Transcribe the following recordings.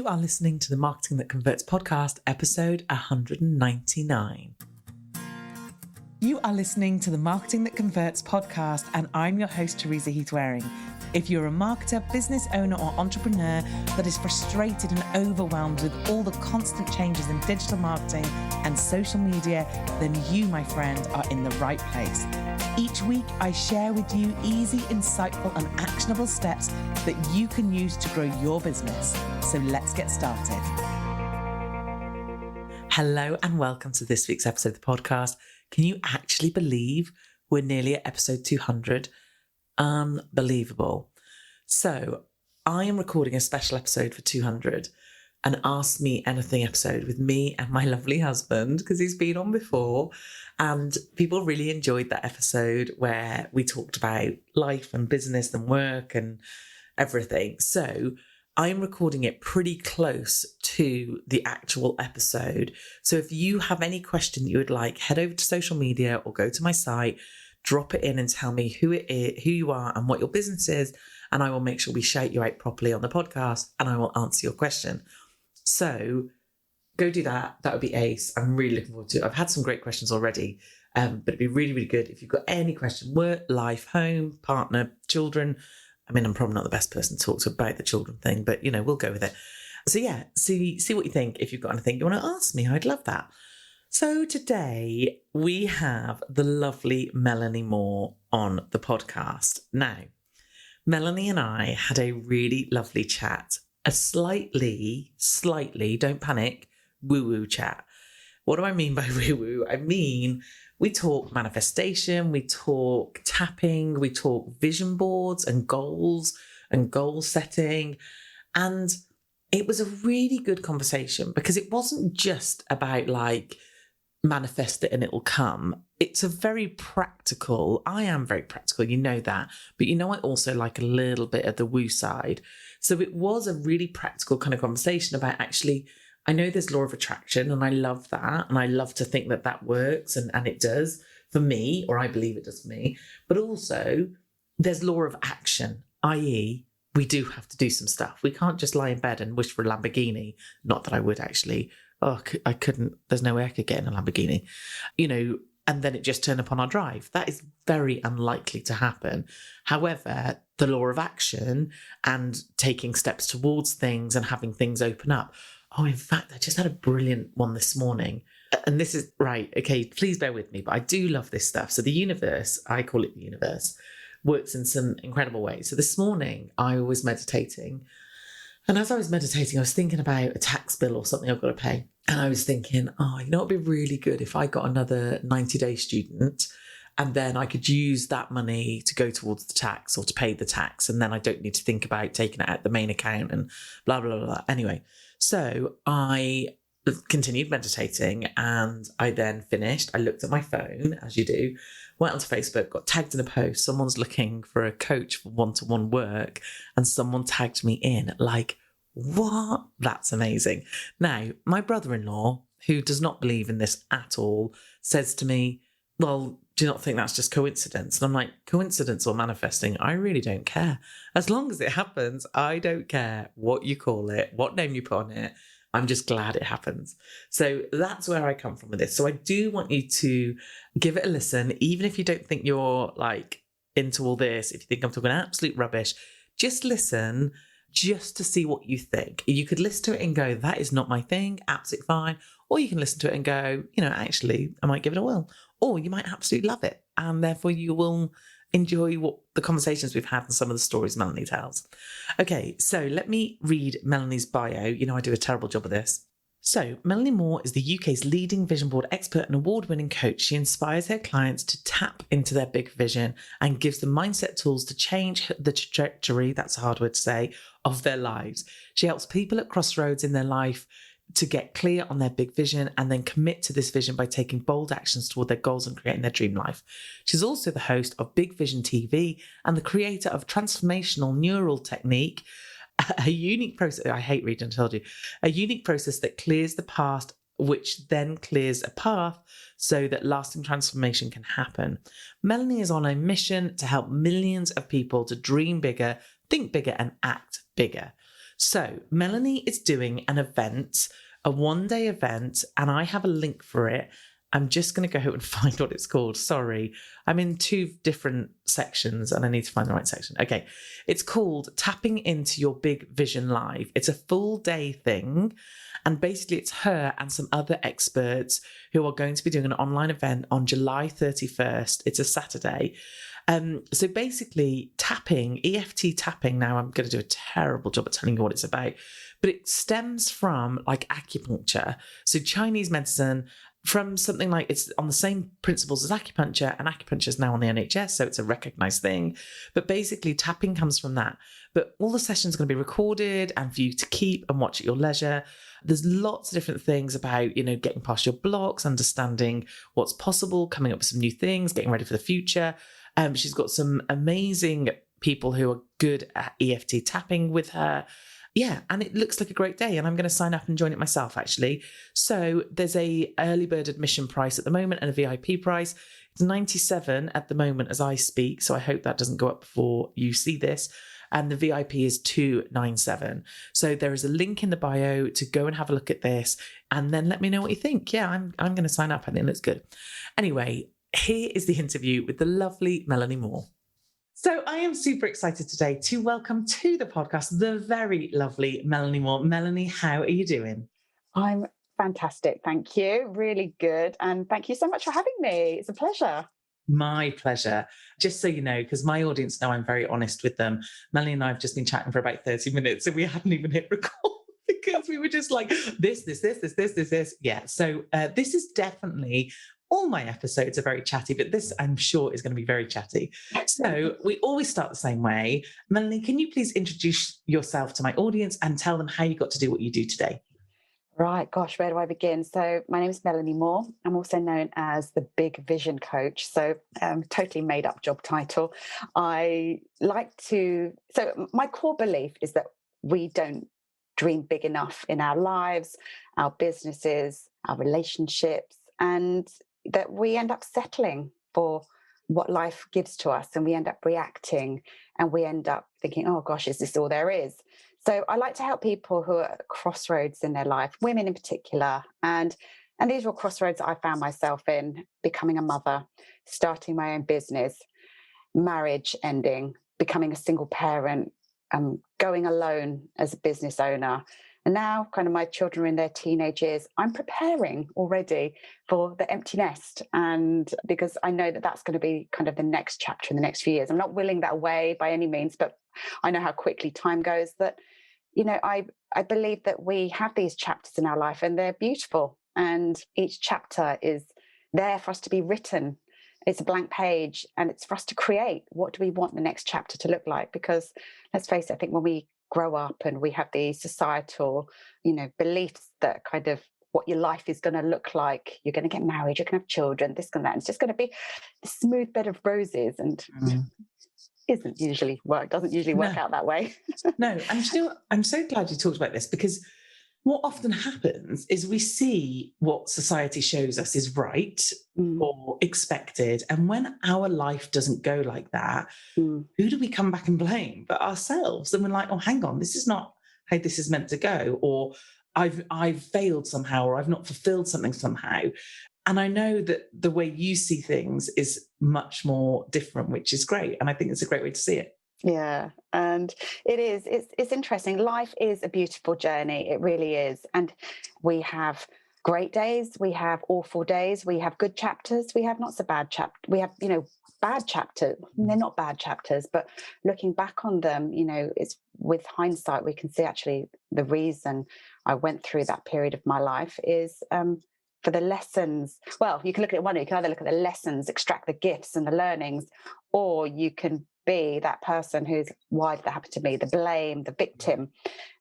You are listening to the Marketing That Converts podcast, episode 199. You are listening to the Marketing That Converts podcast, and I'm your host, Teresa Heath-Waring. If you're a marketer, business owner, or entrepreneur that is frustrated and overwhelmed with all the constant changes in digital marketing and social media, then you, my friend, are in the right place. Each week, I share with you easy, insightful, and actionable steps that you can use to grow your business. So let's get started. Hello and welcome to this week's episode of the podcast. Can you actually believe we're nearly at episode 200? Unbelievable. So I am recording a special episode for 200, an Ask Me Anything episode with me and my lovely husband, because he's been on before. And people really enjoyed that episode where we talked about life and business and work and everything. So I'm recording it pretty close to the actual episode. So if you have any question you would like, head over to social media or go to my site, drop it in and tell me who it is, who you are and what your business is. And I will make sure we shout you out properly on the podcast and I will answer your question. So go do that. That would be ace. I'm really looking forward to it. I've had some great questions already, but it'd be really, really good if you've got any question, work, life, home, partner, children. I mean, I'm probably not the best person to talk to about the children thing, but, you know, we'll go with it. So yeah, see what you think. If you've got anything you want to ask me, I'd love that. So today we have the lovely Melanie Moore on the podcast. Now, Melanie and I had a really lovely chat, a slightly, don't panic, woo-woo chat. What do I mean by woo-woo? I mean, we talk manifestation, we talk tapping, we talk vision boards and goal setting. And it was a really good conversation because it wasn't just about like manifest it and it will come. It's a very practical, I am very practical, you know that, but you know I also like a little bit of the woo side. So it was a really practical kind of conversation about actually, I know there's law of attraction and I love that. And I love to think that that works and it does for me, or I believe it does for me. But also there's law of action, i.e. we do have to do some stuff. We can't just lie in bed and wish for a Lamborghini. Not that I would actually. Oh, I couldn't. There's no way I could get in a Lamborghini, you know, and then it just turn up on our drive. That is very unlikely to happen. However, the law of action and taking steps towards things and having things open up. Oh, in fact, I just had a brilliant one this morning. And this is right. Okay, please bear with me, but I do love this stuff. So the universe, I call it the universe, works in some incredible ways. So this morning I was meditating. And as I was meditating, I was thinking about a tax bill or something I've got to pay. And I was thinking, oh, you know, it'd be really good if I got another 90-day student and then I could use that money to go towards the tax or to pay the tax. And then I don't need to think about taking it out the main account and blah, blah, blah, blah. Anyway, so I continued meditating and I then finished. I looked at my phone, as you do, went onto Facebook, got tagged in a post. Someone's looking for a coach for one-to-one work and someone tagged me in. Like, what? That's amazing. Now, my brother-in-law, who does not believe in this at all, says to me, well, do you not think that's just coincidence? And I'm like, coincidence or manifesting? I really don't care. As long as it happens, I don't care what you call it, what name you put on it. I'm just glad it happens. So that's where I come from with this. So I do want you to give it a listen, even if you don't think you're like into all this, if you think I'm talking absolute rubbish, just listen just to see what you think. You could listen to it and go, that is not my thing, absolutely fine. Or you can listen to it and go, you know, actually, I might give it a whirl. Or you might absolutely love it. And therefore you will enjoy what the conversations we've had and some of the stories Melanie tells. Okay, so let me read Melanie's bio. You know, I do a terrible job of this. So Melanie Moore is the UK's leading vision board expert and award-winning coach. She inspires her clients to tap into their big vision and gives them mindset tools to change the trajectory, that's a hard word to say, of their lives. She helps people at crossroads in their life to get clear on their big vision and then commit to this vision by taking bold actions toward their goals and creating their dream life. She's also the host of Big Vision TV and the creator of Transformational Neural Technique, a unique process, I hate reading, I told you, a unique process that clears the past, which then clears a path so that lasting transformation can happen. Melanie is on a mission to help millions of people to dream bigger, think bigger, and act bigger. So Melanie is doing an event, a one-day event, and I have a link for it. I'm just going to go and find what it's called. Sorry. I'm in two different sections and I need to find the right section. Okay. It's called Tapping Into Your Big Vision Live. It's a full day thing. And basically it's her and some other experts who are going to be doing an online event on July 31st. It's a Saturday. So basically tapping, EFT tapping, now I'm going to do a terrible job at telling you what it's about, but it stems from like acupuncture. So Chinese medicine, from something like, it's on the same principles as acupuncture, and acupuncture is now on the NHS, so it's a recognised thing. But basically, tapping comes from that. But all the sessions are going to be recorded and for you to keep and watch at your leisure. There's lots of different things about, getting past your blocks, understanding what's possible, coming up with some new things, getting ready for the future. She's got some amazing people who are good at EFT tapping with her. Yeah, and it looks like a great day, and I'm going to sign up and join it myself, actually. So there's a early bird admission price at the moment and a VIP price. It's 97 at the moment as I speak, so I hope that doesn't go up before you see this. And the VIP is 297. So there is a link in the bio to go and have a look at this, and then let me know what you think. Yeah, I'm going to sign up. I think it looks good. Anyway, here is the interview with the lovely Melanie Moore. So I am super excited today to welcome to the podcast the very lovely Melanie Moore. Melanie, how are you doing? I'm fantastic, thank you. Really good. And thank you so much for having me. It's a pleasure. My pleasure. Just so you know, because my audience know I'm very honest with them, Melanie and I have just been chatting for about 30 minutes and we hadn't even hit record because we were just like, this. Yeah, so this is definitely... all my episodes are very chatty, but this, I'm sure, is going to be very chatty. So we always start the same way. Melanie, can you please introduce yourself to my audience and tell them how you got to do what you do today? Right, gosh, where do I begin? So my name is Melanie Moore. I'm also known as the Big Vision Coach. So totally made up job title. So my core belief is that we don't dream big enough in our lives, our businesses, our relationships, and that we end up settling for what life gives to us, and we end up reacting, and we end up thinking, oh gosh, is this all there is? So I like to help people who are at crossroads in their life, women in particular, and these were crossroads that I found myself in: becoming a mother, starting my own business, marriage ending, becoming a single parent, going alone as a business owner. And now kind of my children are in their teenage years. I'm preparing already for the empty nest. And because I know that that's going to be kind of the next chapter in the next few years. I'm not willing that away by any means, but I know how quickly time goes, that, I believe that we have these chapters in our life and they're beautiful. And each chapter is there for us to be written. It's a blank page, and it's for us to create. What do we want the next chapter to look like? Because let's face it, I think when we grow up and we have the societal, beliefs that kind of what your life is going to look like. You're going to get married, you're going to have children, this and that. And it's just going to be a smooth bed of roses, and doesn't usually work out that way. No, and I'm so glad you talked about this, because what often happens is we see what society shows us is right or expected. And when our life doesn't go like that, who do we come back and blame but ourselves? And we're like, oh, hang on, this is not how this is meant to go. Or I've failed somehow, or I've not fulfilled something somehow. And I know that the way you see things is much more different, which is great. And I think it's a great way to see it. Yeah, and it is. It's interesting. Life is a beautiful journey. It really is. And we have great days. We have awful days. We have good chapters. We have not so bad chapters. We have, bad chapters. They're not bad chapters, but looking back on them, it's with hindsight, we can see actually the reason I went through that period of my life is for the lessons. Well, you can look at it one way. You can either look at the lessons, extract the gifts and the learnings, or you can be that person who's, why did that happen to me? The blame, the victim.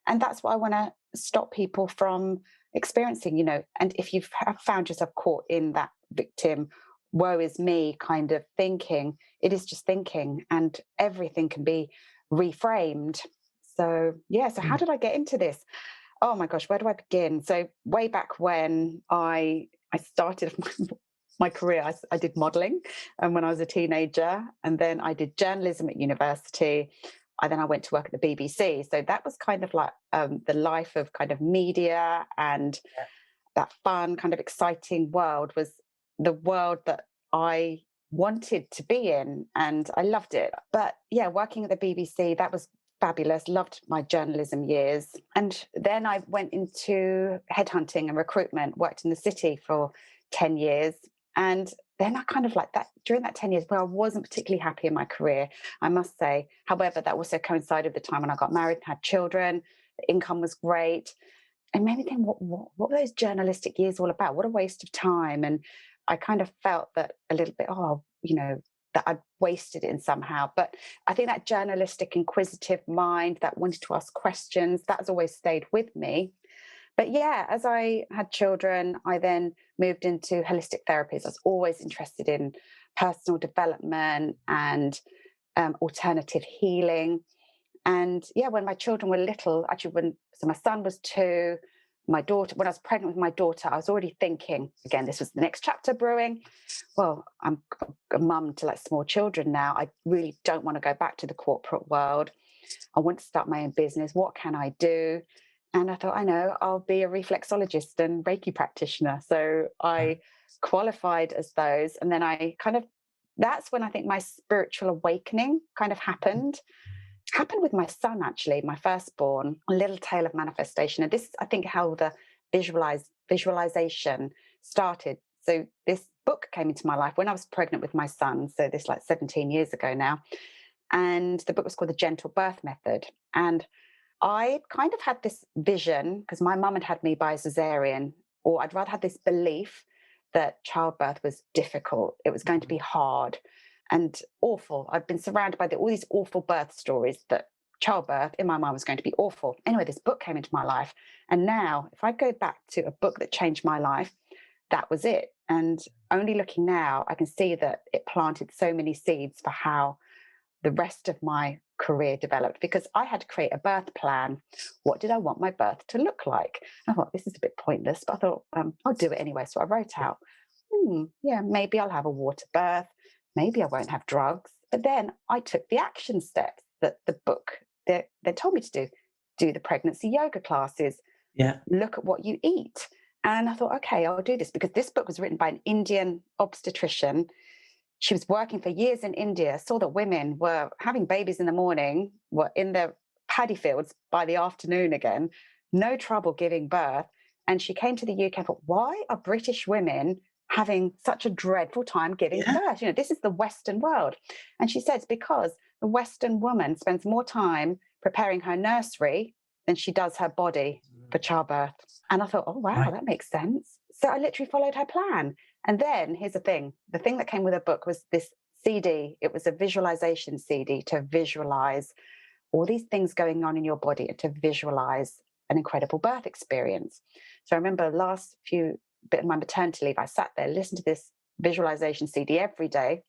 And that's what I want to stop people from experiencing, and if you've found yourself caught in that victim, woe is me kind of thinking, it is just thinking, and everything can be reframed. So, how did I get into this? Oh my gosh, where do I begin? So way back when I started my career, I did modelling, and when I was a teenager, and then I did journalism at university. I went to work at the BBC. So that was kind of like the life of kind of media, and that fun, kind of exciting world was the world that I wanted to be in, and I loved it. But yeah, working at the BBC, that was fabulous. Loved my journalism years. And then I went into headhunting and recruitment, worked in the city for 10 years. And then I kind of like that during that 10 years where I wasn't particularly happy in my career, I must say. However, that also coincided with the time when I got married and had children. The income was great. And made me think, what were those journalistic years all about? What a waste of time. And I kind of felt that a little bit, that I'd wasted it in somehow. But I think that journalistic, inquisitive mind that wanted to ask questions, that has always stayed with me. But yeah, as I had children, I then moved into holistic therapies. I was always interested in personal development and alternative healing. And yeah, when my children were little, actually, so my son was 2, my daughter, when I was pregnant with my daughter, I was already thinking, again, this was the next chapter brewing. Well, I'm a mum to like small children now. I really don't want to go back to the corporate world. I want to start my own business. What can I do? And I thought, I know, I'll be a reflexologist and Reiki practitioner. So I qualified as those. And then that's when I think my spiritual awakening kind of happened with my son, actually, my firstborn, A Little Tale of Manifestation. And this is, I think, how the visualization started. So this book came into my life when I was pregnant with my son. So this like 17 years ago now. And the book was called The Gentle Birth Method. And I kind of had this vision, because my mum had me by cesarean, or I'd rather had this belief that childbirth was difficult. It was going to be hard and awful. I'd been surrounded by all these awful birth stories, that childbirth in my mind was going to be awful. Anyway, this book came into my life. And now, if I go back to a book that changed my life, that was it. And only looking now, I can see that it planted so many seeds for how the rest of my career developed, because I had to create a birth plan. What did I want my birth to look like? I thought, this is a bit pointless, but I thought, I'll do it anyway. So I wrote out, maybe I'll have a water birth. Maybe I won't have drugs. But then I took the action steps that the book, they told me to do. Do the pregnancy yoga classes. Yeah. Look at what you eat. And I thought, okay, I'll do this, because this book was written by an Indian obstetrician. She was working for years in India, saw that women were having babies in the morning, were in their paddy fields by the afternoon again, no trouble giving birth. And she came to the UK and thought, why are British women having such a dreadful time giving birth? This is the Western world. And she said it's because the Western woman spends more time preparing her nursery than she does her body for childbirth. And I thought, oh, wow, that makes sense. So I literally followed her plan. And then here's the thing that came with the book was this CD. It was a visualization CD to visualize all these things going on in your body and to visualize an incredible birth experience. So I remember last few bit of my maternity leave, I sat there, listened to this visualization CD every day.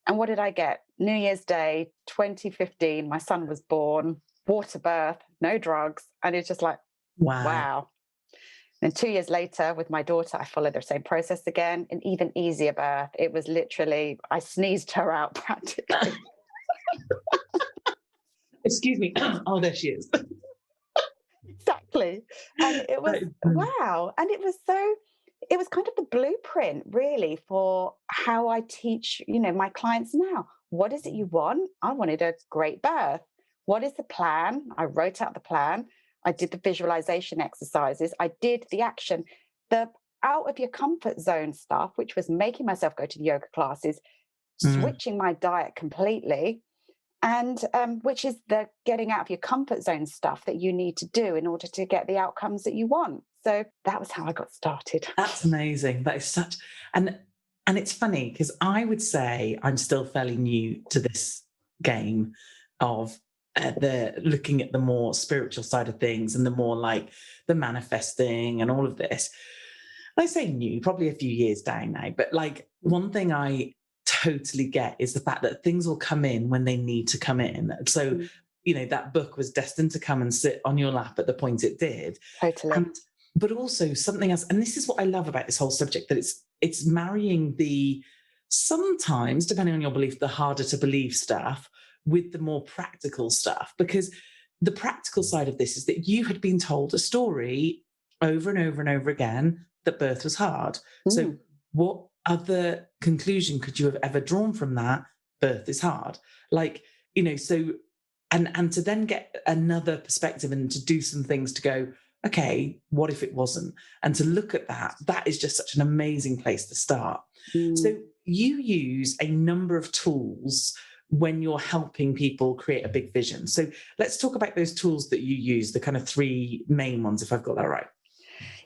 And what did I get? New Year's Day, 2015, my son was born, water birth, no drugs. And it's just like, wow. And 2 years later, with my daughter, I followed the same process again, an even easier birth. It was literally, I sneezed her out practically. Excuse me. Oh, there she is. Exactly. And it was, wow. And it was kind of the blueprint, really, for how I teach, my clients now. What is it you want? I wanted a great birth. What is the plan? I wrote out the plan. I did the visualization exercises. I did the action, the out of your comfort zone stuff, which was making myself go to the yoga classes, switching my diet completely, and which is the getting out of your comfort zone stuff that you need to do in order to get the outcomes that you want. So that was how I got started. That's amazing. That is such, and it's funny because I would say I'm still fairly new to this game of the looking at the more spiritual side of things and the more like the manifesting and all of this. I say new, probably a few years down now, but like one thing I totally get is the fact that things will come in when they need to come in. So, that book was destined to come and sit on your lap at the point it did. Totally. But also something else, and this is what I love about this whole subject, that it's marrying the, sometimes, depending on your belief, the harder to believe stuff with the more practical stuff, because the practical side of this is that you had been told a story over and over and over again that birth was hard. So what other conclusion could you have ever drawn from that? Birth is hard. Like, so, and to then get another perspective and to do some things to go, okay, what if it wasn't? And to look at that is just such an amazing place to start. So you use a number of tools when you're helping people create a big vision. So let's talk about those tools that you use, the kind of three main ones, if I've got that right.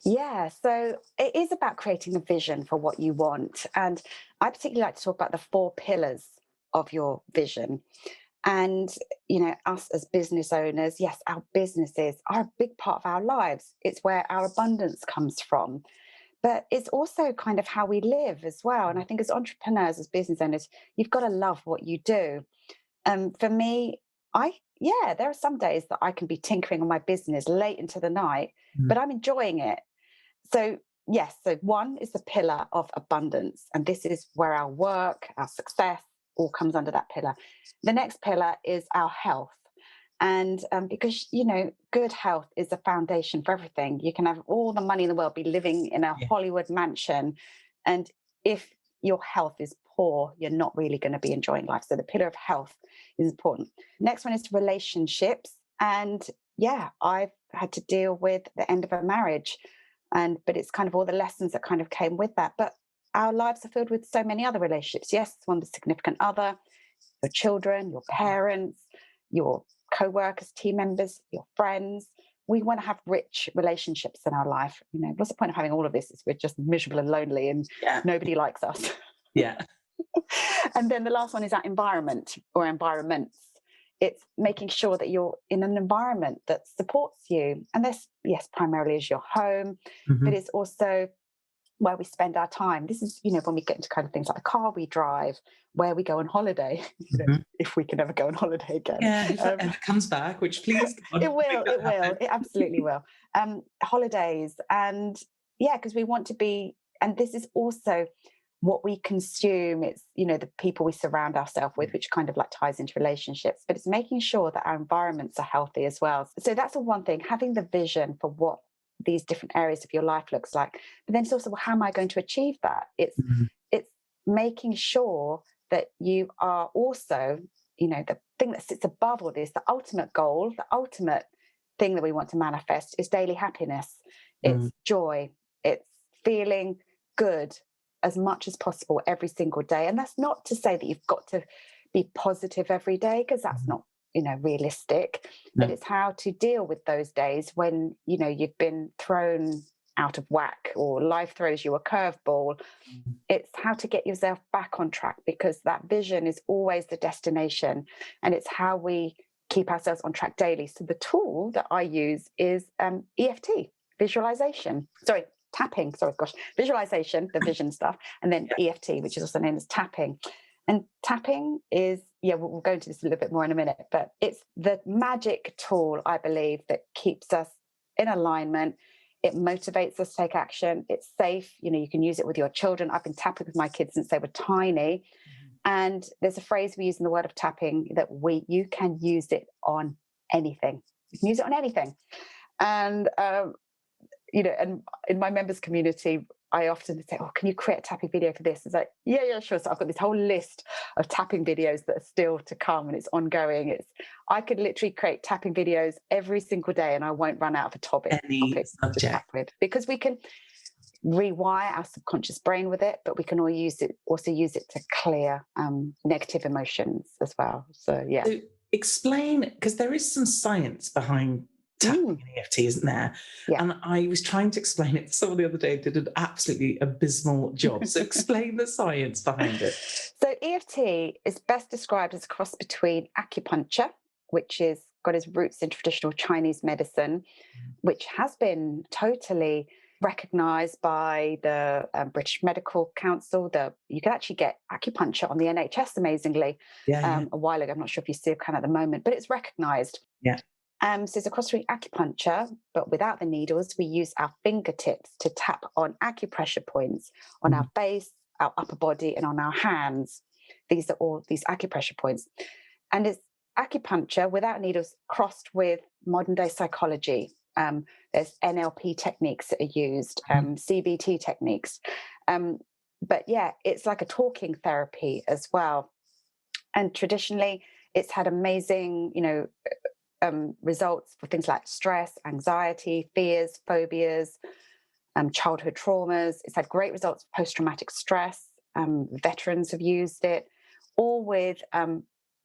Yeah, so it is about creating a vision for what you want. And I particularly like to talk about the 4 pillars of your vision. And, us as business owners, yes, our businesses are a big part of our lives. It's where our abundance comes from. But it's also kind of how we live as well. And I think as entrepreneurs, as business owners, you've got to love what you do. For me, there are some days that I can be tinkering on my business late into the night, but I'm enjoying it. So yes, so 1 is the pillar of abundance. And this is where our work, our success all comes under that pillar. The next pillar is our health. And because, good health is a foundation for everything. You can have all the money in the world, be living in a Hollywood mansion. And if your health is poor, you're not really going to be enjoying life. So the pillar of health is important. Next one is relationships. And I've had to deal with the end of a marriage. But it's kind of all the lessons that kind of came with that. But our lives are filled with so many other relationships. Yes, one with a significant other, your children, your parents, your co-workers, team members, your friends. We want to have rich relationships in our life. What's the point of having all of this if we're just miserable and lonely and nobody likes us? Yeah. And then the last one is our environment or environments. It's making sure that you're in an environment that supports you. And this, yes, primarily is your home, but it's also where we spend our time. This is, when we get into kind of things like the car we drive, where we go on holiday, if we can ever go on holiday again. Yeah, if it ever comes back, which please. It will. It absolutely will. Holidays. And because we want to be, and this is also what we consume. It's, the people we surround ourselves with, which kind of like ties into relationships, but it's making sure that our environments are healthy as well. So that's the one thing, having the vision for what these different areas of your life looks like. But then it's also, well, how am I going to achieve that? It's making sure that you are also, the thing that sits above all this, the ultimate goal, the ultimate thing that we want to manifest is daily happiness. It's joy. It's feeling good as much as possible every single day. And that's not to say that you've got to be positive every day, because that's not, realistic. But it's how to deal with those days when, you've been thrown out of whack or life throws you a curveball. It's how to get yourself back on track, because that vision is always the destination, and it's how we keep ourselves on track daily. So the tool that I use is EFT, visualization, the vision stuff, and then EFT, which is also known as tapping. And tapping is, we'll go into this a little bit more in a minute, but it's the magic tool, I believe, that keeps us in alignment. It motivates us to take action. It's safe. You can use it with your children. I've been tapping with my kids since they were tiny. And there's a phrase we use in the world of tapping that you can use it on anything. You can use it on anything. And, and in my members community, I often say, oh, can you create a tapping video for this? It's like, yeah, sure. So I've got this whole list of tapping videos that are still to come, and it's ongoing. I could literally create tapping videos every single day, and I won't run out of a topic to tap with, because we can rewire our subconscious brain with it, but we can also use it to clear negative emotions as well. So So explain, because there is some science behind tapping in EFT, isn't there? Yeah. And I was trying to explain it to someone the other day, did an absolutely abysmal job. So explain the science behind it. So EFT is best described as a cross between acupuncture, which is got its roots in traditional Chinese medicine, which has been totally recognised by the British Medical Council. You can actually get acupuncture on the NHS, amazingly, a while ago. I'm not sure if you still can at the moment, but it's recognised. Yeah. So it's a cross between acupuncture, but without the needles. We use our fingertips to tap on acupressure points on our face, our upper body, and on our hands. These are all these acupressure points. And it's acupuncture without needles crossed with modern day psychology. There's NLP techniques that are used, CBT techniques. But yeah, it's like a talking therapy as well. And traditionally, it's had amazing, results for things like stress, anxiety, fears, phobias, childhood traumas. It's had great results for post-traumatic stress. Veterans have used it, all with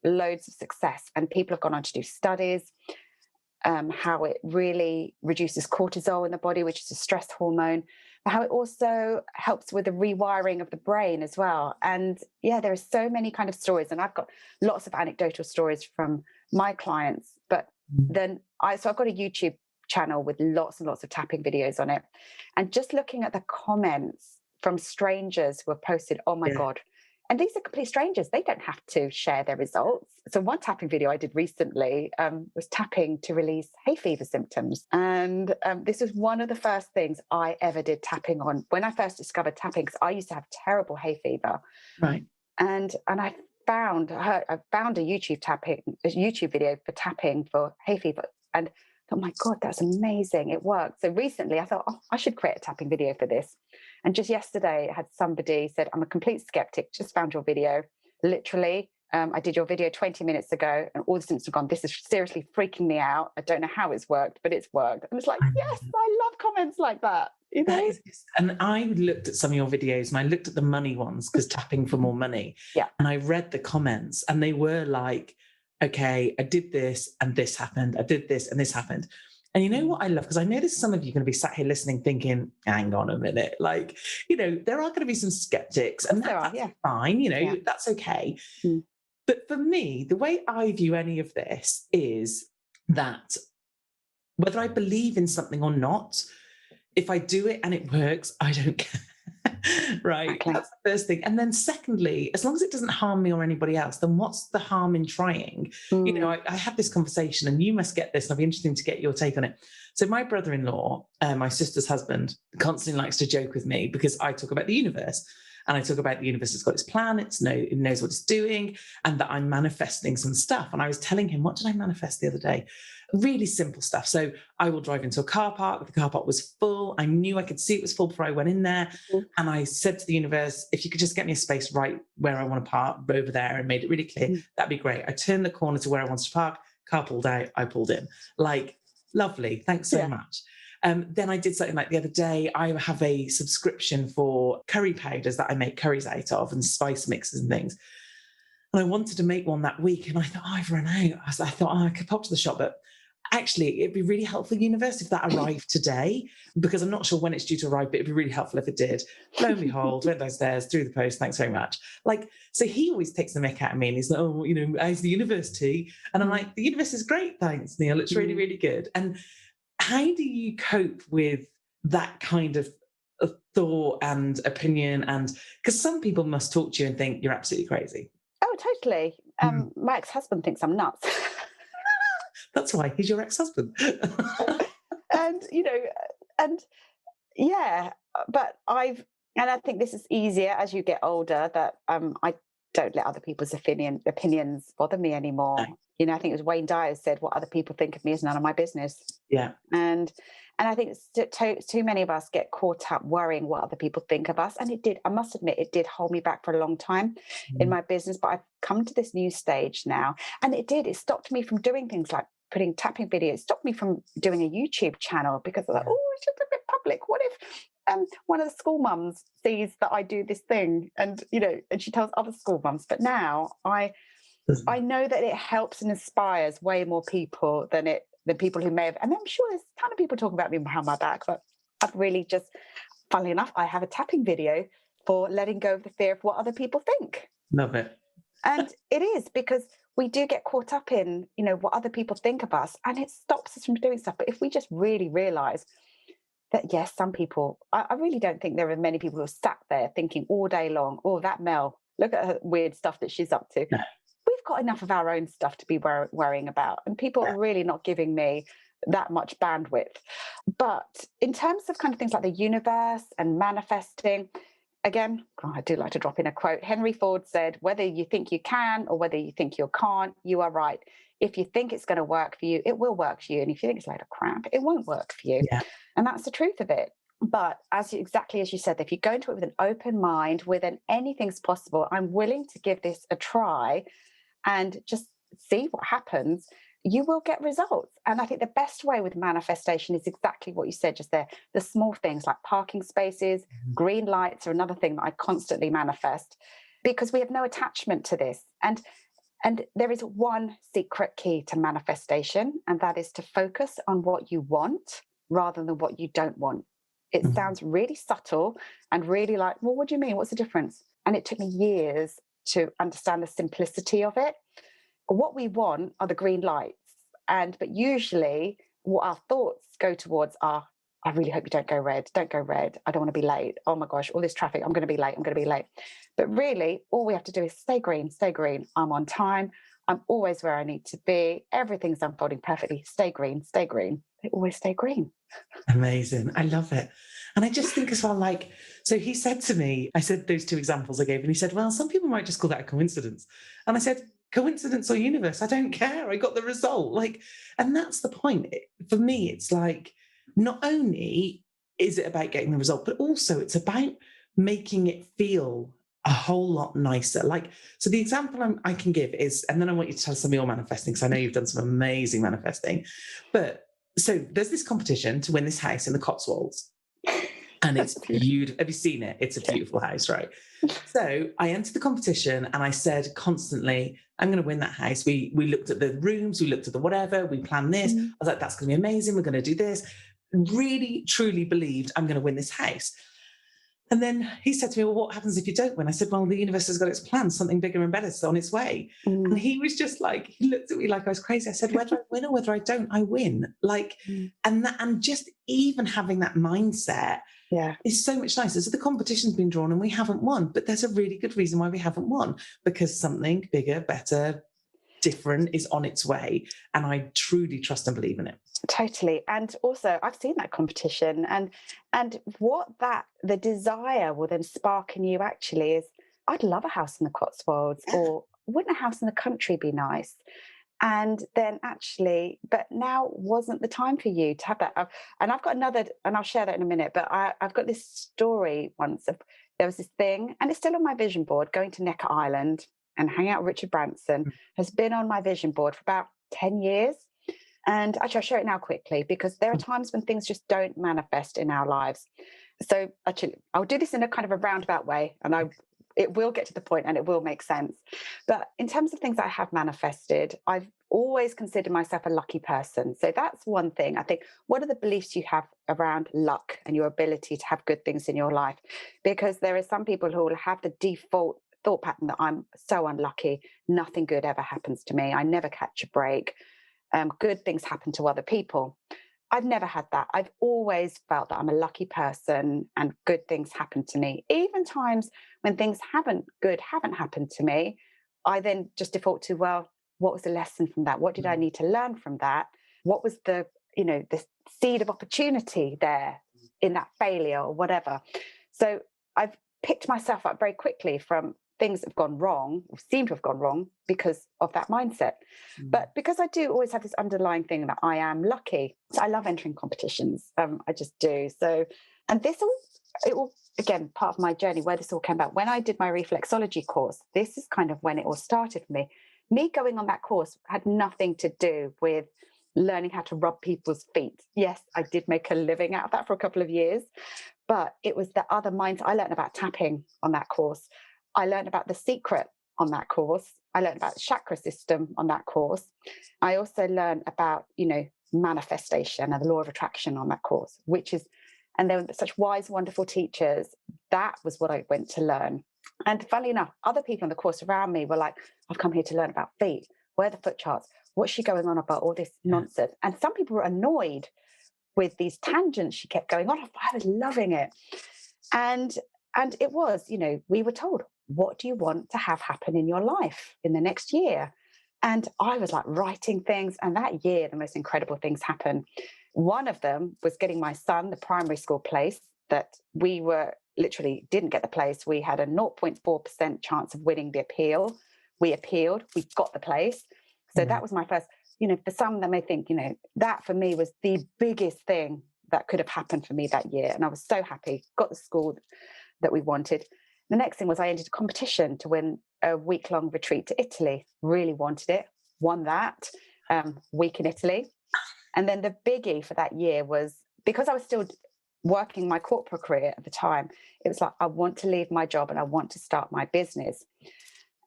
loads of success. And people have gone on to do studies, how it really reduces cortisol in the body, which is a stress hormone, but how it also helps with the rewiring of the brain as well. And yeah, there are so many kind of stories, and I've got lots of anecdotal stories from my clients. But then I've got a YouTube channel with lots and lots of tapping videos on it, and just looking at the comments from strangers who have posted, oh my God. And these are complete strangers. They don't have to share their results. So one tapping video I did recently was tapping to release hay fever symptoms. And this was one of the first things I ever did tapping on. When I first discovered tapping, because I used to have terrible hay fever. Right. And I found a YouTube video for tapping for hay fever. And I thought, my God, that's amazing. It worked. So recently I thought, I should create a tapping video for this. And just yesterday, I had somebody said, I'm a complete skeptic, just found your video. Literally, I did your video 20 minutes ago and all the symptoms are gone. This is seriously freaking me out. I don't know how it's worked, but it's worked. And it's like, yes, I love comments like that. You know? And I looked at some of your videos and I looked at the money ones, because tapping for more money. Yeah. And I read the comments and they were like, okay, I did this and this happened. I did this and this happened. And you know what I love? Because I know there's some of you going to be sat here listening thinking, hang on a minute. Like, there are going to be some skeptics, and that's fine. That's okay. But for me, the way I view any of this is that whether I believe in something or not, if I do it and it works, I don't care. Right. Okay. That's the first thing. And then secondly, as long as it doesn't harm me or anybody else, then what's the harm in trying? I had this conversation, and you must get this, and it'll be interesting to get your take on it. So my brother-in-law, my sister's husband, constantly likes to joke with me because I talk about the universe. And I talk about the universe has got its plan, it knows what it's doing, and that I'm manifesting some stuff. And I was telling him, what did I manifest the other day? Really simple stuff. So I will drive into a car park. The car park was full. I knew I could see it was full before I went in there. And I said to the universe, if you could just get me a space right where I want to park, over there, and made it really clear, that'd be great. I turned the corner to where I wanted to park, car pulled out, I pulled in. Like, lovely. Thanks so much. Then I did something like the other day, I have a subscription for curry powders that I make curries out of, and spice mixes and things. And I wanted to make one that week, and I thought, I've run out. I thought, I could pop to the shop, but actually it'd be really helpful, universe, if that arrived today, because I'm not sure when it's due to arrive, but it'd be really helpful if it did. Lo and behold, went downstairs, through the post, thanks very much. Like, so he always takes the mick out of me, and he's like, oh, how's the universe tea? And I'm like, the universe is great, thanks, Neil. It's really, really good. And how do you cope with that kind of thought and opinion? And because some people must talk to you and think you're absolutely crazy. Oh, totally. My ex-husband thinks I'm nuts. That's why he's your ex-husband. And but I think this is easier as you get older, that I don't let other people's opinions bother me anymore. No. I think it was Wayne Dyer said, what other people think of me is none of my business. Yeah. And I think too many of us get caught up worrying what other people think of us. And I must admit, it did hold me back for a long time in my business. But I've come to this new stage now. And it stopped me from doing things like putting tapping videos. It stopped me from doing a YouTube channel, because I was like, it should be a bit public. What if one of the school mums sees that I do this thing, and she tells other school mums? But now I know that it helps and inspires way more people than people who may have, and I'm sure there's a ton of people talking about me behind my back, but I've really just, funnily enough, I have a tapping video for letting go of the fear of what other people think. Love it. And it is, because we do get caught up in, what other people think of us, and it stops us from doing stuff. But if we just really realize that, yes, some people, I really don't think there are many people who are sat there thinking all day long, oh, that Mel, look at her weird stuff that she's up to. No. We've got enough of our own stuff to be worrying about, and people are really not giving me that much bandwidth. But in terms of kind of things like the universe and manifesting, again, I do like to drop in a quote. Henry Ford said, whether you think you can or whether you think you can't, you are right. If you think it's going to work for you, it will work for you. And if you think it's a load of crap, it won't work for you. Yeah. And that's the truth of it. But exactly as you said, if you go into it with an open mind, with an anything's possible, I'm willing to give this a try and just see what happens, you will get results. And I think the best way with manifestation is exactly what you said just there. The small things like parking spaces, green lights are another thing that I constantly manifest, because we have no attachment to this. And there is one secret key to manifestation, and that is to focus on what you want rather than what you don't want. It sounds really subtle and really like, well, what do you mean? What's the difference? And it took me years to understand the simplicity of it. What we want are the green lights. But usually what our thoughts go towards are, I really hope you don't go red. Don't go red. I don't want to be late. Oh my gosh, all this traffic. I'm going to be late. I'm going to be late. But really, all we have to do is stay green, stay green. I'm on time. I'm always where I need to be. Everything's unfolding perfectly. Stay green, stay green. They always stay green. Amazing. I love it. And I just think as well, like, so he said to me, I said those two examples I gave, and he said, well, some people might just call that a coincidence. And I said, coincidence or universe, I don't care. I got the result. Like, and that's the point. For me, it's like, not only is it about getting the result, but also it's about making it feel a whole lot nicer. Like, so the example I can give is, and then I want you to tell us some of your manifesting, because I know you've done some amazing manifesting. But so there's this competition to win this house in the Cotswolds. And it's beautiful. Have you seen it? It's a beautiful house, right? So I entered the competition and I said constantly, I'm going to win that house. We looked at the rooms, we looked at the whatever, we planned this. I was like, that's going to be amazing. We're going to do this. Really, truly believed I'm going to win this house. And then he said to me, well, what happens if you don't win? I said, well, the universe has got its plans, something bigger and better is on its way. And he was just like, he looked at me like I was crazy. I said, whether I win or whether I don't, I win. Like, and just even having that mindset is so much nicer. So the competition's been drawn and we haven't won, but there's a really good reason why we haven't won, because something bigger, better, different is on its way. And I truly trust and believe in it. Totally. And also I've seen that competition, and what the desire will then spark in you actually is, I'd love a house in the Cotswolds, or wouldn't a house in the country be nice? And then actually, but now wasn't the time for you to have that. And I've got another, and I'll share that in a minute, but I've got this story once of, there was this thing, and it's still on my vision board, going to Necker Island and hanging out with Richard Branson has been on my vision board for about 10 years. And actually, I'll share it now quickly, because there are times when things just don't manifest in our lives. So actually, I'll do this in a kind of a roundabout way, and it will get to the point and it will make sense. But in terms of things that I have manifested, I've always considered myself a lucky person. So that's one thing. I think, what are the beliefs you have around luck and your ability to have good things in your life? Because there are some people who will have the default thought pattern that I'm so unlucky, nothing good ever happens to me, I never catch a break. Good things happen to other people. I've never had that. I've always felt that I'm a lucky person and good things happen to me. Even times when things haven't happened to me, I then just default to, well, what was the lesson from that? What did I need to learn from that? What was the seed of opportunity there in that failure or whatever? So I've picked myself up very quickly from things that have gone wrong, or seem to have gone wrong, because of that mindset. But because I do always have this underlying thing that I am lucky, so I love entering competitions. I just do. So, and it will, again, part of my journey where this all came about, when I did my reflexology course, this is kind of when it all started for me. Me going on that course had nothing to do with learning how to rub people's feet. Yes, I did make a living out of that for a couple of years, but it was the other minds. I learned about tapping on that course. I learned about The Secret on that course. I learned about the chakra system on that course. I also learned about, manifestation and the law of attraction on that course, and they were such wise, wonderful teachers. That was what I went to learn. And funnily enough, other people on the course around me were like, I've come here to learn about feet. Where are the foot charts? What's she going on about, all this nonsense? And some people were annoyed with these tangents she kept going on. I was loving it. And it was, we were told, what do you want to have happen in your life in the next year? And I was like writing things. And that year, the most incredible things happened. One of them was getting my son the primary school place that we were literally didn't get the place. We had a 0.4% chance of winning the appeal. We appealed, we got the place. So that was my first, for some that may think, that for me was the biggest thing that could have happened for me that year. And I was so happy, got the school that we wanted. The next thing was I entered a competition to win a week-long retreat to Italy. Really wanted it, won that week in Italy. And then the biggie for that year was, because I was still working my corporate career at the time, it was like, I want to leave my job and I want to start my business.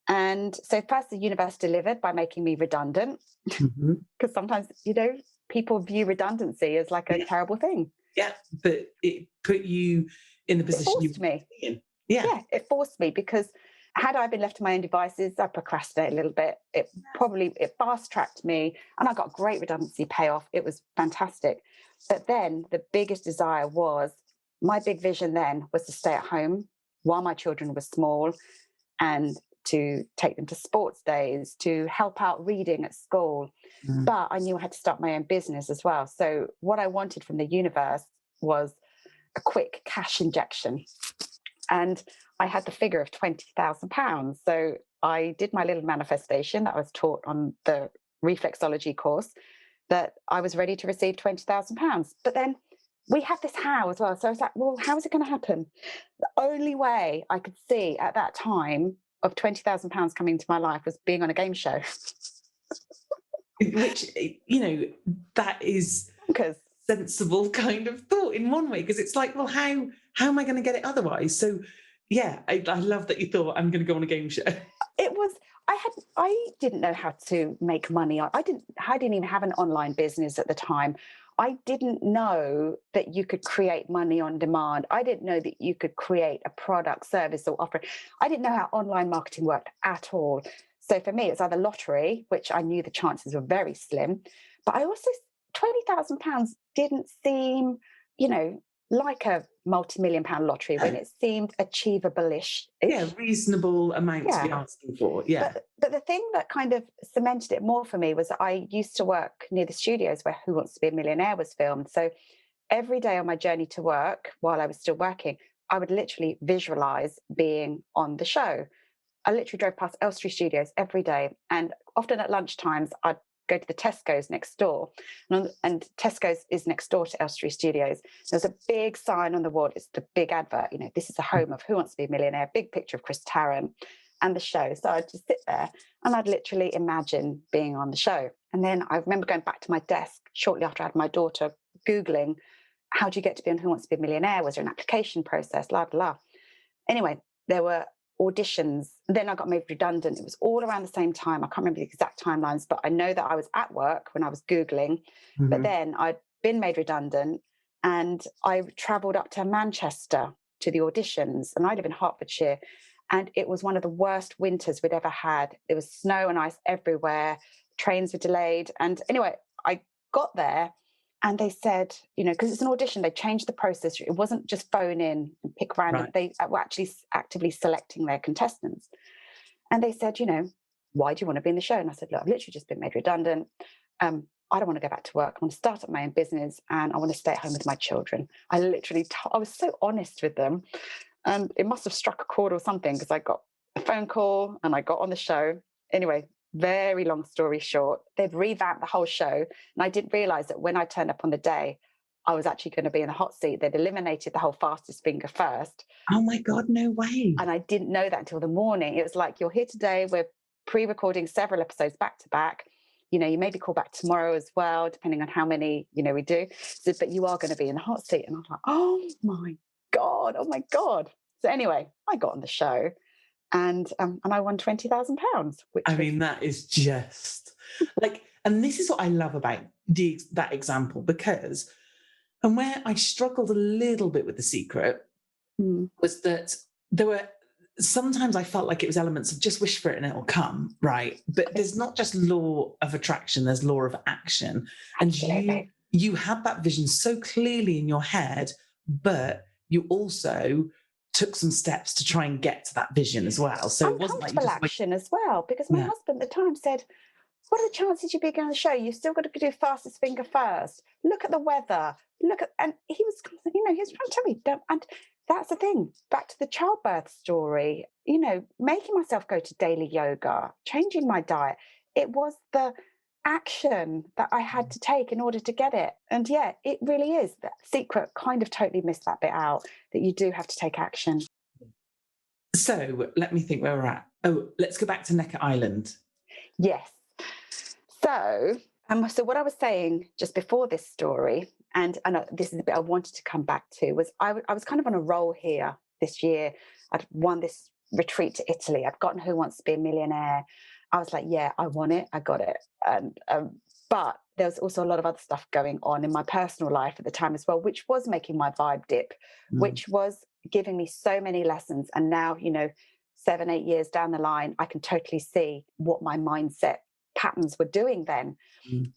And so first the universe delivered by making me redundant, because sometimes, people view redundancy as like a terrible thing. Yeah, but it put you in the position you me. In. Yeah, it forced me, because had I been left to my own devices, I procrastinated a little bit. It fast-tracked me, and I got great redundancy payoff. It was fantastic. But then the biggest desire was, my big vision then was to stay at home while my children were small, and to take them to sports days, to help out reading at school. But I knew I had to start my own business as well. So what I wanted from the universe was a quick cash injection. And I had the figure of £20,000. So I did my little manifestation that I was taught on the reflexology course, that I was ready to receive £20,000. But then we had this how as well. So I was like, well, how is it going to happen? The only way I could see at that time of £20,000 coming into my life was being on a game show. Which, that is sensible kind of thought in one way, because it's like, well, how am I going to get it otherwise? So yeah, I love that you thought, I'm going to go on a game show. It was, I didn't know how to make money. I didn't even have an online business at the time. I didn't know that you could create money on demand. I didn't know that you could create a product, service, or offer. I didn't know how online marketing worked at all. So for me, it's either lottery, which I knew the chances were very slim, but I also, £20,000 didn't seem, like a multi-million pound lottery, when it seemed achievable-ish. Yeah, reasonable amount to be asking for. Yeah. But the thing that kind of cemented it more for me was that I used to work near the studios where Who Wants to Be a Millionaire was filmed. So every day on my journey to work, while I was still working, I would literally visualize being on the show. I literally drove past Elstree Studios every day, and often at lunchtimes I'd go to the Tesco's next door, and Tesco's is next door to Elstree Studios. There's a big sign on the wall. It's the big advert, this is the home of Who Wants to Be a Millionaire, big picture of Chris Tarrant and the show. So I'd just sit there and I'd literally imagine being on the show. And then I remember going back to my desk shortly after I had my daughter, Googling, how do you get to be on Who Wants to Be a Millionaire? Was there an application process? Blah, blah, blah. Anyway, there were auditions. Then I got made redundant. It was all around the same time. I can't remember the exact timelines, but I know that I was at work when I was Googling. But then I'd been made redundant, and I travelled up to Manchester to the auditions. And I live in Hertfordshire, and it was one of the worst winters we'd ever had. There was snow and ice everywhere. Trains were delayed. And anyway, I got there, and they said, because it's an audition, they changed the process. It wasn't just phone in and pick random. Right. They were actually actively selecting their contestants. And they said, why do you want to be in the show? And I said, look, I've literally just been made redundant. I don't want to go back to work. I want to start up my own business, and I want to stay at home with my children. I literally, I was so honest with them. And it must have struck a chord or something, because I got a phone call and I got on the show. Anyway, very long story short, they'd revamped the whole show, and I didn't realize that when I turned up on the day, I was actually going to be in the hot seat. They'd eliminated the whole fastest finger first. Oh my God, no way. And I didn't know that until the morning. It was like, you're here today, we're pre-recording several episodes back to back. You may be called back tomorrow as well, depending on how many, we do. So, but you are going to be in the hot seat. And I was like, oh my God. So anyway, I got on the show. And I won £20,000. That is just and this is what I love about that example, because, and where I struggled a little bit with The Secret was that there were, sometimes I felt like it was elements of just wish for it and it'll come, right? But there's not just law of attraction, there's law of action. Absolutely. And you had that vision so clearly in your head, but you also took some steps to try and get to that vision as well. So it wasn't like action as well, because my husband at the time said, what are the chances you'd be going on the show? You've still got to do fastest finger first. Look at the weather. And he was, he was trying to tell me, don't. And that's the thing. Back to the childbirth story, making myself go to daily yoga, changing my diet. It was the action that I had to take in order to get it. And yeah, it really is. That secret kind of totally missed that bit out, that you do have to take action. So let me think where we're at. Oh, let's go back to Necker Island. Yes. So what I was saying just before this story, and I know this is the bit I wanted to come back to, was I was kind of on a roll here this year. I'd won this retreat to Italy. I'd gotten Who Wants to Be a Millionaire. I was like, yeah, I won it. I got it. And but there was also a lot of other stuff going on in my personal life at the time as well, which was making my vibe dip, which was giving me so many lessons. And now, 7-8 years down the line, I can totally see what my mindset patterns were doing then.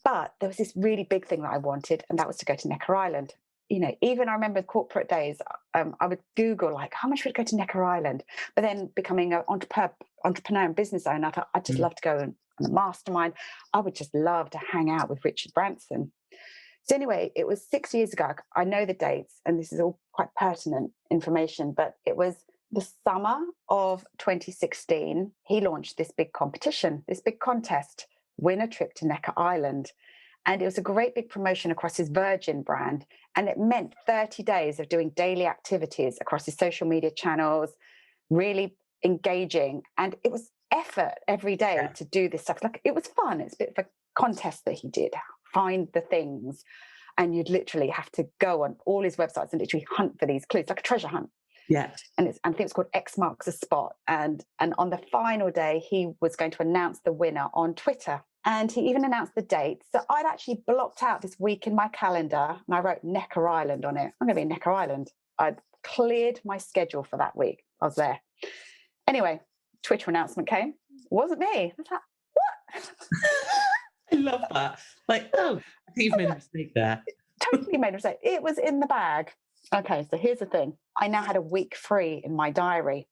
But there was this really big thing that I wanted, and that was to go to Necker Island. Even I remember corporate days, I would Google, like, how much would it go to Necker Island? But then becoming an entrepreneur and business owner, I thought I'd just love to go and a mastermind. I would just love to hang out with Richard Branson. So anyway, it was 6 years ago. I know the dates, and this is all quite pertinent information, but it was the summer of 2016. He launched this big competition, this big contest, win a trip to Necker Island. And it was a great big promotion across his Virgin brand. And it meant 30 days of doing daily activities across his social media channels, really engaging. And it was effort every day to do this stuff. Like, it was fun. It's a bit of a contest that he did, find the things. And you'd literally have to go on all his websites and literally hunt for these clues, like a treasure hunt. Yeah. And I think it's called X Marks a Spot. And on the final day, he was going to announce the winner on Twitter. And he even announced the date. So I'd actually blocked out this week in my calendar, and I wrote Necker Island on it. I'm going to be in Necker Island. I'd cleared my schedule for that week. I was there. Anyway, Twitter announcement came. It wasn't me. I was like, what? I love that. Like, oh, you've made a mistake there. Totally made a mistake. It was in the bag. Okay, so here's the thing. I now had a week free in my diary.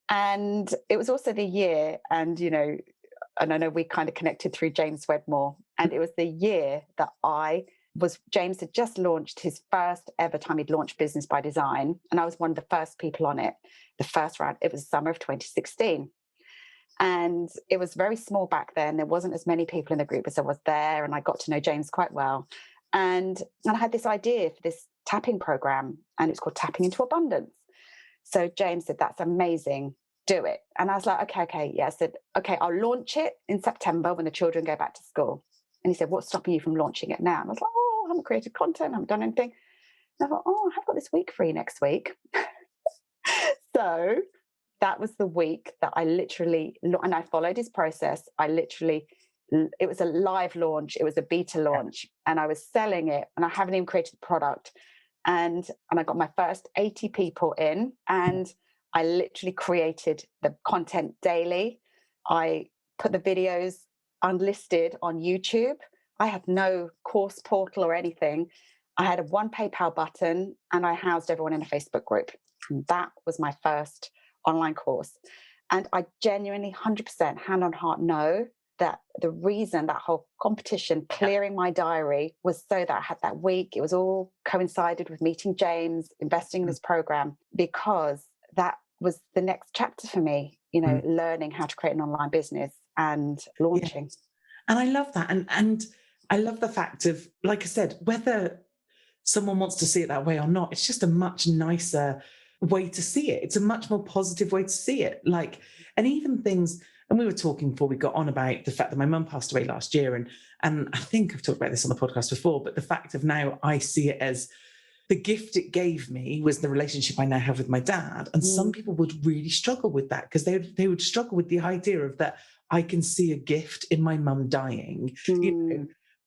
And it was also the year, and and I know we kind of connected through James Wedmore, and it was the year that James had just launched his first ever time he'd launched Business by Design. And I was one of the first people on it, the first round. It was the summer of 2016. And it was very small back then. There wasn't as many people in the group as there was there. And I got to know James quite well. And I had this idea for this tapping program, and it's called Tapping into Abundance. So James said, that's amazing. Do it. And I was like, okay. Yeah. I said, okay, I'll launch it in September when the children go back to school. And he said, what's stopping you from launching it now? And I was like, I haven't created content, I haven't done anything. And I thought, I've got this week free next week. So that was the week that I literally, and I followed his process. It was a live launch. It was a beta launch, and I was selling it, and I haven't even created the product. And I got my first 80 people in, and I literally created the content daily. I put the videos unlisted on YouTube. I had no course portal or anything. I had one PayPal button, and I housed everyone in a Facebook group. And that was my first online course. And I genuinely 100% hand on heart know that the reason that whole competition clearing my diary was so that I had that week. It was all coincided with meeting James, investing in this program, because that was the next chapter for me, learning how to create an online business and launching. Yeah. And I love that. And I love the fact of, like I said, whether someone wants to see it that way or not, it's just a much nicer way to see it. It's a much more positive way to see it. Like, and even things, and we were talking before we got on about the fact that my mum passed away last year. And I think I've talked about this on the podcast before, but the fact of now I see it as the gift it gave me was the relationship I now have with my dad. And some people would really struggle with that, because they would struggle with the idea of that I can see a gift in my mum dying,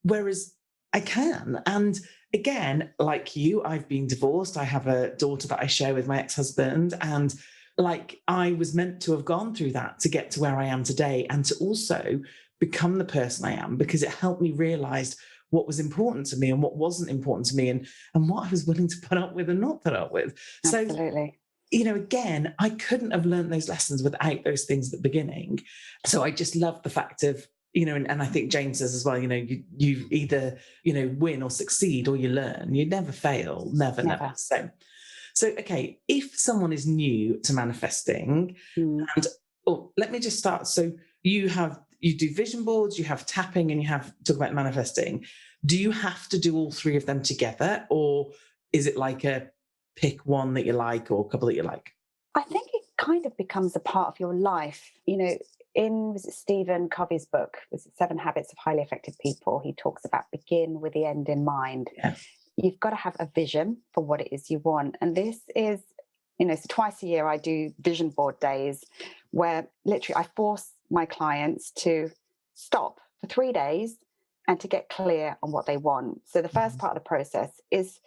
whereas I can. And again, like you, I've been divorced. I have a daughter that I share with my ex-husband. And like, I was meant to have gone through that to get to where I am today, and to also become the person I am, because it helped me realize what was important to me and what wasn't important to me, and what I was willing to put up with and not put up with. Absolutely. So, again, I couldn't have learned those lessons without those things at the beginning. So I just love the fact of, and I think James says as well, you either, win or succeed, or you learn. You never fail, never. So, okay, if someone is new to manifesting, and let me just start. So you do vision boards, you have tapping, and you have talk about manifesting. Do you have to do all three of them together, or is it like a pick one that you like or a couple that you like? I think it kind of becomes a part of your life. Was it Stephen Covey's book, was it 7 Habits of Highly Effective People? He talks about begin with the end in mind. Yeah. You've got to have a vision for what it is you want. And this is, so twice a year I do vision board days where literally I force my clients to stop for 3 days and to get clear on what they want. So the first part of the process is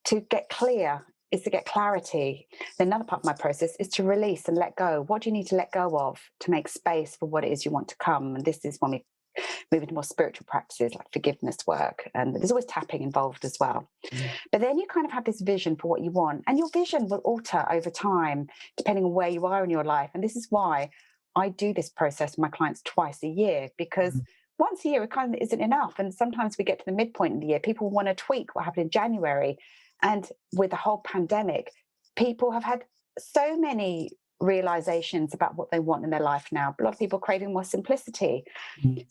to get clear, is to get clarity. Then another part of my process is to release and let go. What do you need to let go of to make space for what it is you want to come? And this is when we move into more spiritual practices like forgiveness work. And there's always tapping involved as well. But then you kind of have this vision for what you want. And your vision will alter over time, depending on where you are in your life. And this is why I do this process with my clients twice a year, because once a year it kind of isn't enough. And sometimes we get to the midpoint of the year, people want to tweak what happened in January. And with the whole pandemic, people have had so many realizations about what they want in their life now. A lot of people craving more simplicity.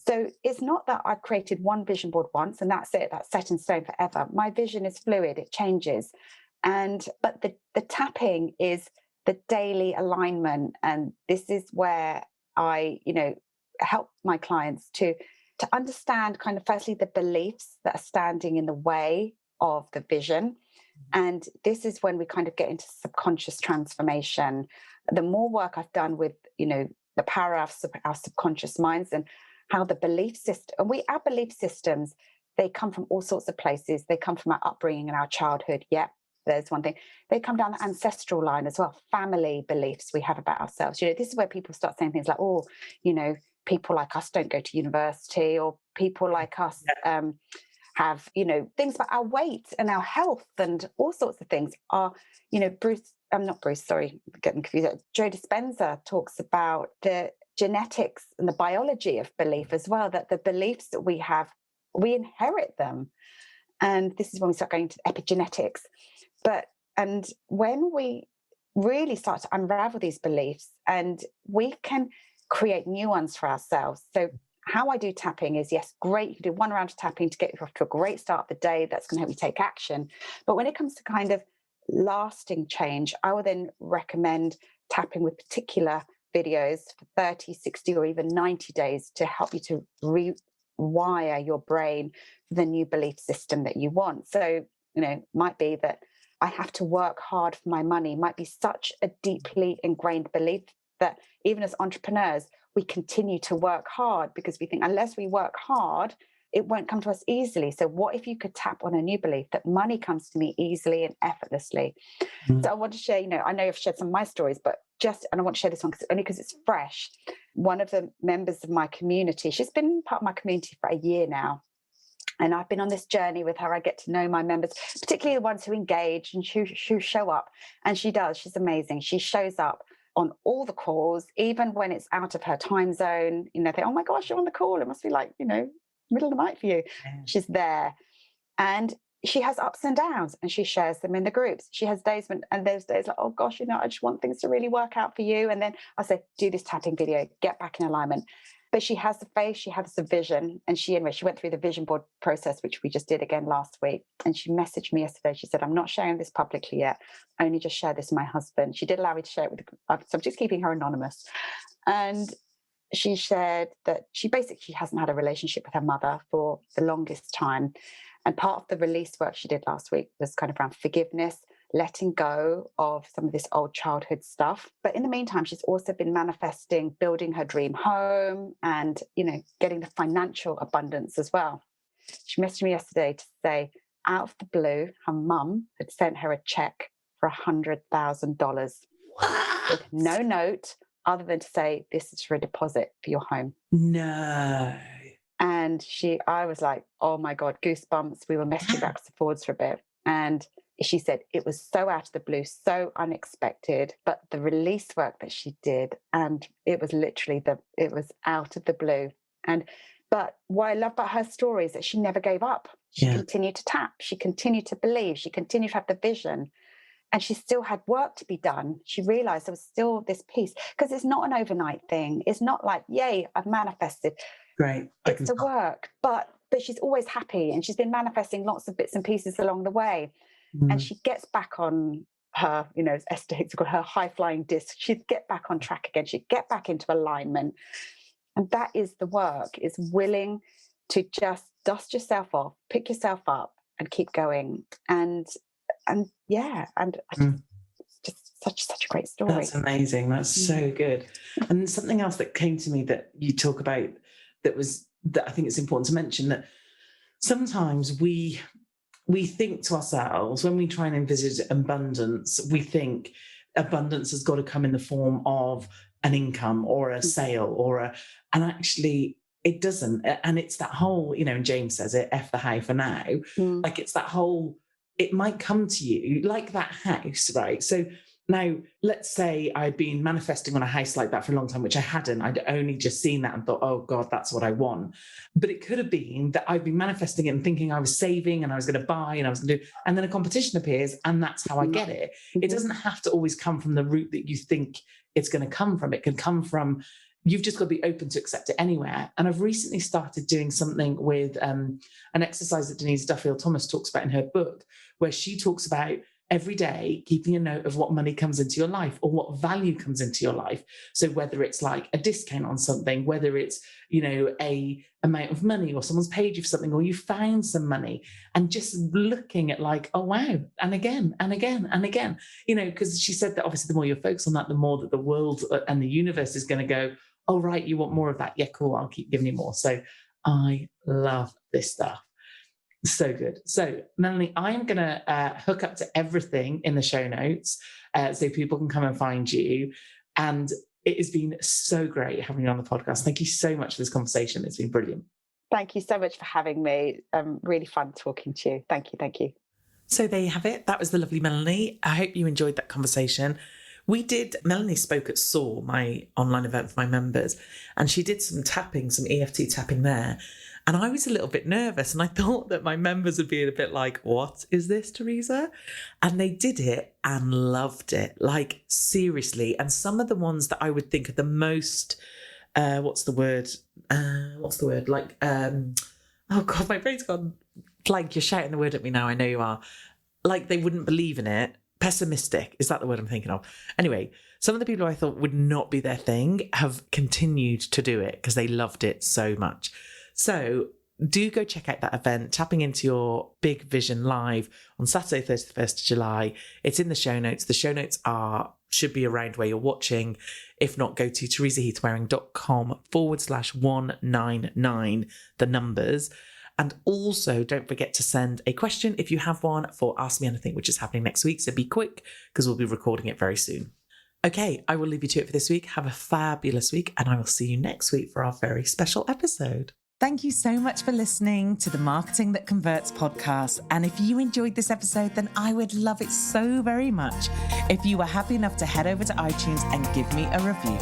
So it's not that I've created one vision board once and that's it, that's set in stone forever. My vision is fluid, it changes. But the tapping is the daily alignment. And this is where I, help my clients to understand kind of firstly the beliefs that are standing in the way of the vision. And this is when we kind of get into subconscious transformation. The more work I've done with, the power of our subconscious minds and how the belief system, our belief systems, they come from all sorts of places. They come from our upbringing and our childhood. Yeah, there's one thing. They come down the ancestral line as well. Family beliefs we have about ourselves. This is where people start saying things like, people like us don't go to university, or people like us have, things about our weight and our health and all sorts of things are, getting confused. Joe Dispenza talks about the genetics and the biology of belief as well, that the beliefs that we have, we inherit them. And this is when we start going to epigenetics. And when we really start to unravel these beliefs, and we can create new ones for ourselves. So how I do tapping is, yes, great. You can do one round of tapping to get you off to a great start of the day. That's going to help you take action. But when it comes to kind of lasting change, I will then recommend tapping with particular videos for 30, 60, or even 90 days to help you to rewire your brain for the new belief system that you want. So, might be that I have to work hard for my money, might be such a deeply ingrained belief that even as entrepreneurs, we continue to work hard because we think unless we work hard, it won't come to us easily. So what if you could tap on a new belief that money comes to me easily and effortlessly? So I want to share, I know I've shared some of my stories, but and I want to share this one because it's fresh. One of the members of my community, she's been part of my community for a year now. And I've been on this journey with her. I get to know my members, particularly the ones who engage and who show up. And she does. She's amazing. She shows up on all the calls, even when it's out of her time zone. They, oh my gosh, you're on the call. It must be like, middle of the night for you. Yeah. She's there. And she has ups and downs, and she shares them in the groups. She has days and there's days like, oh gosh, I just want things to really work out for you. And then I say, do this tapping video, get back in alignment. But she has the faith, she has the vision, and she went through the vision board process, which we just did again last week. And she messaged me yesterday. She said, I'm not sharing this publicly yet. I only just share this with my husband. She did allow me to share it with so I'm just keeping her anonymous. And she shared that she basically hasn't had a relationship with her mother for the longest time. And part of the release work she did last week was kind of around forgiveness, letting go of some of this old childhood stuff. But in the meantime, she's also been manifesting, building her dream home and, getting the financial abundance as well. She messaged me yesterday to say, out of the blue, her mum had sent her a check for $100,000 with no note other than to say, this is for a deposit for your home. No. And I was like, oh my God, goosebumps. We were messaging backwards and forwards for a bit. And she said it was so out of the blue, so unexpected, but the release work that she did, and it was literally it was out of the blue. But what I love about her story is that she never gave up. She continued to tap. She continued to believe. She continued to have the vision. and she still had work to be done. She realized there was still this piece, because it's not an overnight thing. It's not like, yay, I've manifested. Great. It's the work, but she's always happy, and she's been manifesting lots of bits and pieces along the way. And she gets back on her, as Esther Hicks called her high flying disc. She'd get back on track again. She'd get back into alignment. And that is the work, is willing to just dust yourself off, pick yourself up and keep going. And just such a great story. That's amazing. That's so good. And something else that came to me that you talk about that I think it's important to mention, that sometimes we think to ourselves, when we try and envisage abundance, we think abundance has got to come in the form of an income or a sale and actually it doesn't. And it's that whole, and James says it, F the how for now. Like it's that whole, it might come to you like that house, right? So now, let's say I'd been manifesting on a house like that for a long time, which I hadn't. I'd only just seen that and thought, oh God, that's what I want. But it could have been that I've been manifesting it and thinking I was saving and I was going to buy and I was going to do, and then a competition appears and that's how I get it. It doesn't have to always come from the route that you think it's going to come from. It can come from, you've just got to be open to accept it anywhere. And I've recently started doing something with an exercise that Denise Duffield-Thomas talks about in her book, where she talks about every day keeping a note of what money comes into your life or what value comes into your life. So whether it's like a discount on something, whether it's, a amount of money, or someone's paid you for something, or you found some money, and just looking at like, oh wow, and again and again and again, because she said that obviously the more you focus on that, the more that the world and the universe is going to go, oh right, you want more of that, yeah, cool, I'll keep giving you more. So I love this stuff. So good. So Melanie, I am going to hook up to everything in the show notes so people can come and find you. And it has been so great having you on the podcast. Thank you so much for this conversation. It's been brilliant. Thank you so much for having me. Really fun talking to you. Thank you. So there you have it. That was the lovely Melanie. I hope you enjoyed that conversation. Melanie spoke at SOAR, my online event for my members, and she did some EFT tapping there. And I was a little bit nervous, and I thought that my members would be a bit like, what is this, Teresa? And they did it and loved it, like seriously. And some of the ones that I would think are the most, what's the word? Like, oh God, my brain's gone blank. You're shouting the word at me now. I know you are. Like they wouldn't believe in it. Pessimistic, is that the word I'm thinking of? Anyway, some of the people I thought would not be their thing have continued to do it because they loved it so much. So do go check out that event, Tapping Into Your Big Vision Live on Saturday, 31st of July. It's in the show notes. The show notes should be around where you're watching. If not, go to teresaheathwaring.com/199, the numbers. And also don't forget to send a question if you have one for Ask Me Anything, which is happening next week. So be quick because we'll be recording it very soon. Okay, I will leave you to it for this week. Have a fabulous week and I will see you next week for our very special episode. Thank you so much for listening to the Marketing That Converts podcast. And if you enjoyed this episode, then I would love it so very much if you were happy enough to head over to iTunes and give me a review.